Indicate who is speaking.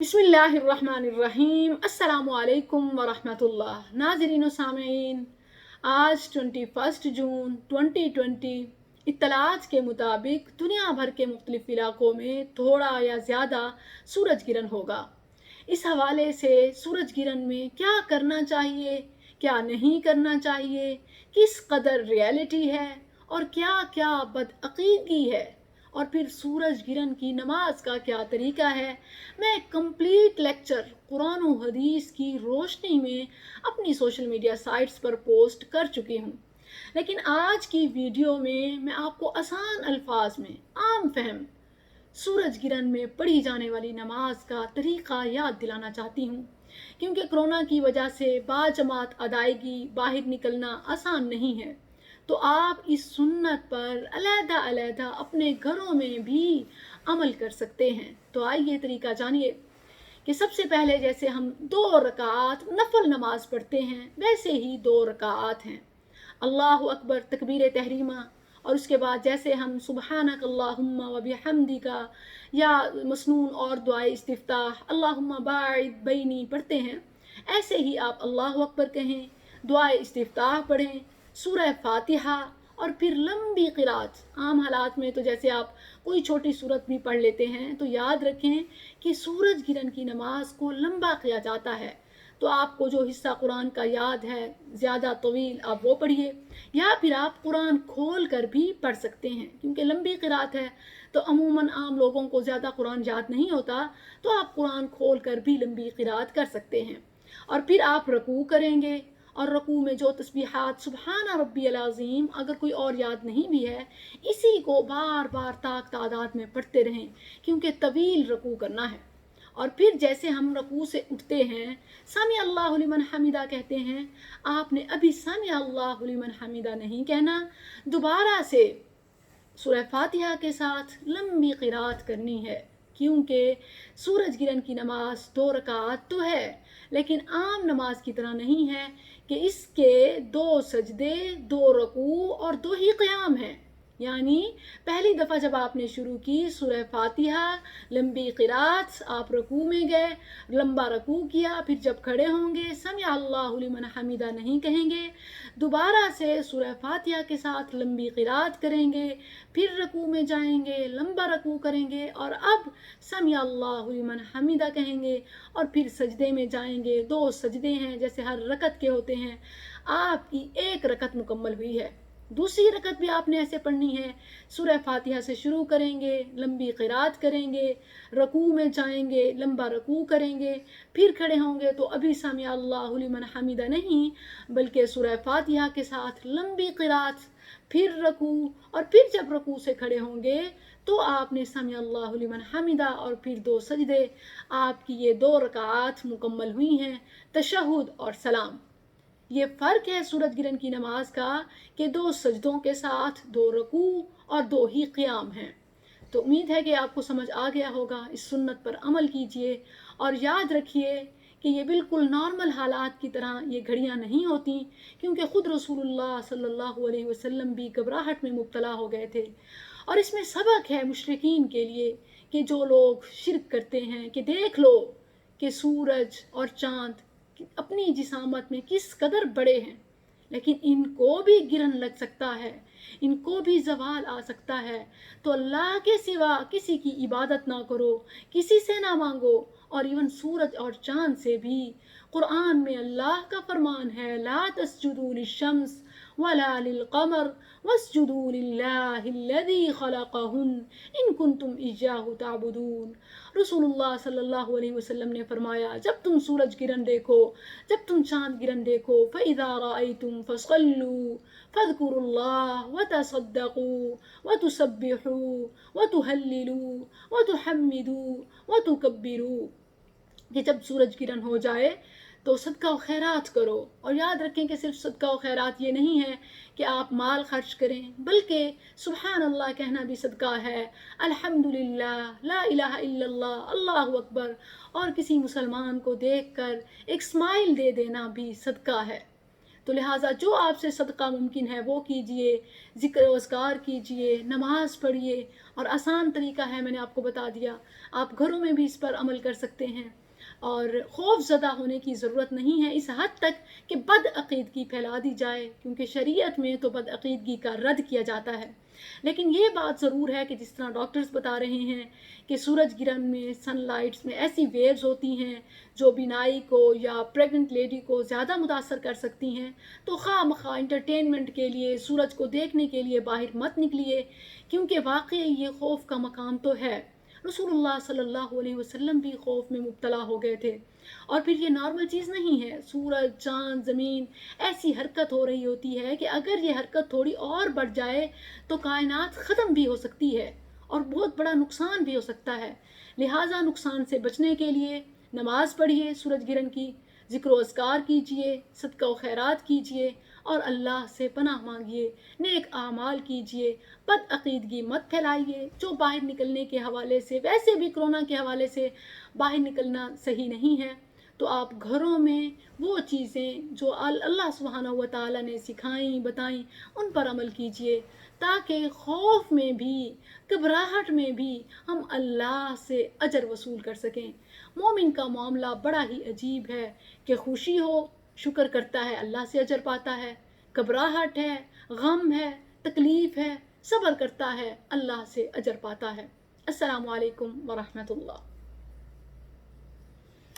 Speaker 1: बिस्मिल्लाहिर्रहमानिर्रहीम अस्सलामु अलैकुम वरहमतुल्लाह। नाज़रीन व सामीन, आज 21 जून 2020 इत्तलात के मुताबिक दुनिया भर के मुख्तलिफ इलाकों में थोड़ा या ज़्यादा सूरज गिरहन होगा। इस हवाले से सूरज गिरहन में क्या करना चाहिए, क्या नहीं करना चाहिए, किस कदर रियलिटी है और क्या क्या बदअकीदगी है, और फिर सूरज गिरहन की नमाज का क्या तरीका है, मैं एक कंप्लीट लेक्चर कुरान और हदीस की रोशनी में अपनी सोशल मीडिया साइट्स पर पोस्ट कर चुकी हूँ। लेकिन आज की वीडियो में मैं आपको आसान अल्फाज में आम फहम सूरज गिरहन में पढ़ी जाने वाली नमाज का तरीका याद दिलाना चाहती हूँ, क्योंकि कोरोना की वजह से बाजमात अदायगी बाहर निकलना आसान नहीं है। तो आप इस सुन्नत पर अलहदा अपने घरों में भी अमल कर सकते हैं। तो आइए तरीका जानिए कि सबसे पहले जैसे हम 2 रकात नफल नमाज पढ़ते हैं, वैसे ही 2 रकात हैं। अल्लाहु अकबर तकबीर तहरीमा, और उसके बाद जैसे हम सुबहानक अल्लाहुम्मा व बिहम्दिका या मसनून और दुआए इस्तिफ्ताह अल्लाहुम्मा बाइद बैनी पढ़ते हैं, ऐसे ही आप अल्लाहु अकबर कहें, दुआए इस्तिफ्ताह पढ़ें, सूरह फातिहा, और फिर लंबी क़िरात। आम हालात में तो जैसे आप कोई छोटी सूरत भी पढ़ लेते हैं, तो याद रखें कि सूरज गिरहन की नमाज को लंबा किया जाता है। तो आपको जो हिस्सा कुरान का याद है ज़्यादा तवील, आप वो पढ़िए, या फिर आप कुरान खोल कर भी पढ़ सकते हैं, क्योंकि लंबी क़िरात है तो अमूमन आम लोगों को ज़्यादा कुरान याद नहीं होता, तो आप कुरान खोल कर भी लंबी क़िरात कर सकते हैं। और फिर आप रकू करेंगे, और रकू में जो तस्बीहात सुबहाना रब्बियल अज़ीम अगर कोई और याद नहीं भी है, इसी को बार बार तादाद में पढ़ते रहें, क्योंकि तवील रकू करना है। और फिर जैसे हम रकू से उठते हैं, सामी अल्लाहु लिमन हमीदा कहते हैं, आपने अभी सामी अल्लाहु लिमन हमीदा नहीं कहना, दोबारा से सूरह फातिहा के साथ लंबी क़िरात करनी है, क्योंकि सूरज गिरहन की नमाज 2 रकात तो है, लेकिन आम नमाज की तरह नहीं है कि इसके 2 सजदे, 2 रकू और 2 ही क़याम हैं। यानी पहली दफ़ा जब आपने शुरू की सूरह फातिहा, लंबी क़िरात, आप रकू में गए, लंबा रकू किया, फिर जब खड़े होंगे समी अल्लाहु लिमन हमीदा नहीं कहेंगे, दोबारा से सूरह फातिहा के साथ लंबी क़िरात करेंगे, फिर रकू में जाएंगे, लंबा रकू करेंगे, और अब समी अल्लाहु लिमन हमीदा कहेंगे, और फिर सजदे में जाएंगे। 2 सजदे हैं जैसे हर रकत के होते हैं। आपकी 1 रकत मुकम्मल हुई है। दूसरी रकत भी आपने ऐसे पढ़नी है, सूरह फातिहा से शुरू करेंगे, लंबी क़िरात करेंगे, रकू में जाएंगे, लंबा रकू करेंगे, फिर खड़े होंगे तो अभी समी अल्लाहु लिमन हमीदा नहीं, बल्कि सूरह फातिहा के साथ लंबी क़िरात, फिर रकू, और फिर जब रकू से खड़े होंगे तो आपने समी अल्लाहु लिमन हमीदा और फिर 2 सजदे। आपकी ये 2 रकात मुकम्मल हुई हैं। तशहुद और सलाम, ये फ़र्क है सूरज गिरहन की नमाज का कि 2 सजदों के साथ 2 रकू और 2 ही क़याम हैं। तो उम्मीद है कि आपको समझ आ गया होगा। इस सुन्नत पर अमल कीजिए, और याद रखिए कि ये बिल्कुल नॉर्मल हालात की तरह ये घड़ियाँ नहीं होती, क्योंकि ख़ुद रसूलुल्लाह सल्लल्लाहु अलैहि वसल्लम भी घबराहट में मुब्तला हो गए थे। और इसमें सबक है मुशरिकीन के लिए कि जो लोग शिरक करते हैं, कि देख लो कि सूरज और चाँद अपनी जिसामत में किस कदर बड़े हैं, लेकिन इनको भी गिरहन लग सकता है, इनको भी ज़वाल आ सकता है। तो अल्लाह के सिवा किसी की इबादत ना करो, किसी से ना मांगो, और इवन सूरज और चाँद से भी। कुरान में अल्लाह का फरमान है, ला तस्जुदू लिश्शम्स वला लिलक़मर वस्जुदू लिल्लाहिल्लज़ी ख़लक़हुन इन कुंतुम इय्याहु ताबुदून। रसूलुल्लाह सल्लल्लाहु अलैहि वसल्लम ने फरमाया, जब तुम सूरज गिरहन देखो, जब तुम चाँद गिरहन देखो, फ़इज़ा रअयतुम फ़सल्लू फ़ज़्कुरुल्लाह वतसद्दक़ू वतुसब्बिहू वतुहल्लिलू वतुहम्मिदू वतुकब्बिरू, कि जब सूरज गिरहन हो जाए तो सदका व खैरात करो। और याद रखें कि सिर्फ सदका व खैरात ये नहीं है कि आप माल खर्च करें, बल्कि सुबहान अल्लाह कहना भी सदका है, अल्हम्दुलिल्लाह, ला इलाहा इल्लल्लाह, अल्लाहु अकबर, और किसी मुसलमान को देखकर एक स्माइल दे देना भी सदका है। تو لہٰذا جو آپ سے صدقہ ممکن ہے وہ کیجئے، ذکر و اذکار کیجئے، نماز پڑھیے، اور آسان طریقہ ہے، میں نے آپ کو بتا دیا، آپ گھروں میں بھی اس پر عمل کر سکتے ہیں، اور خوف زدہ ہونے کی ضرورت نہیں ہے اس حد تک کہ بد عقیدگی پھیلا دی جائے، کیونکہ شریعت میں تو بد عقیدگی کا رد کیا جاتا ہے۔ لیکن یہ بات ضرور ہے کہ جس طرح ڈاکٹرز بتا رہے ہیں کہ سورج گرہن میں، سن لائٹس میں ایسی ویوز ہوتی ہیں جو بینائی کو یا پریگننٹ لیڈی کو زیادہ متاثر کر سکتی ہیں، تو خواہ مخواہ انٹرٹینمنٹ کے لیے سورج کو دیکھنے کے لیے باہر مت نکلیے، کیونکہ واقعی یہ خوف کا مقام تو ہے۔ رسول اللہ صلی اللہ علیہ وسلم بھی خوف میں مبتلا ہو گئے تھے، اور پھر یہ نارمل چیز نہیں ہے، سورج، چاند، زمین ایسی حرکت ہو رہی ہوتی ہے کہ اگر یہ حرکت تھوڑی اور بڑھ جائے تو کائنات ختم بھی ہو سکتی ہے اور بہت بڑا نقصان بھی ہو سکتا ہے۔ لہٰذا نقصان سے بچنے کے لیے نماز پڑھیے سورج گرہن کی، ذکر و اذکار کیجئے، صدقہ و خیرات کیجئے، اور اللہ سے پناہ مانگیے، نیک اعمال کیجئے، بد عقیدگی مت پھیلائیے۔ جو باہر نکلنے کے حوالے سے، ویسے بھی کرونا کے حوالے سے باہر نکلنا صحیح نہیں ہے، تو آپ گھروں میں وہ چیزیں جو اللہ سبحانہ و تعالیٰ نے سکھائیں، بتائیں، ان پر عمل کیجئے، تاکہ خوف میں بھی، گھبراہٹ میں بھی ہم اللہ سے اجر وصول کر سکیں۔ مومن کا معاملہ بڑا ہی عجیب ہے کہ خوشی ہو شکر کرتا ہے، اللہ سے اجر پاتا ہے، گھبراہٹ ہے، غم ہے، تکلیف ہے، صبر کرتا ہے، اللہ سے اجر پاتا ہے۔ السلام علیکم ورحمۃ اللہ۔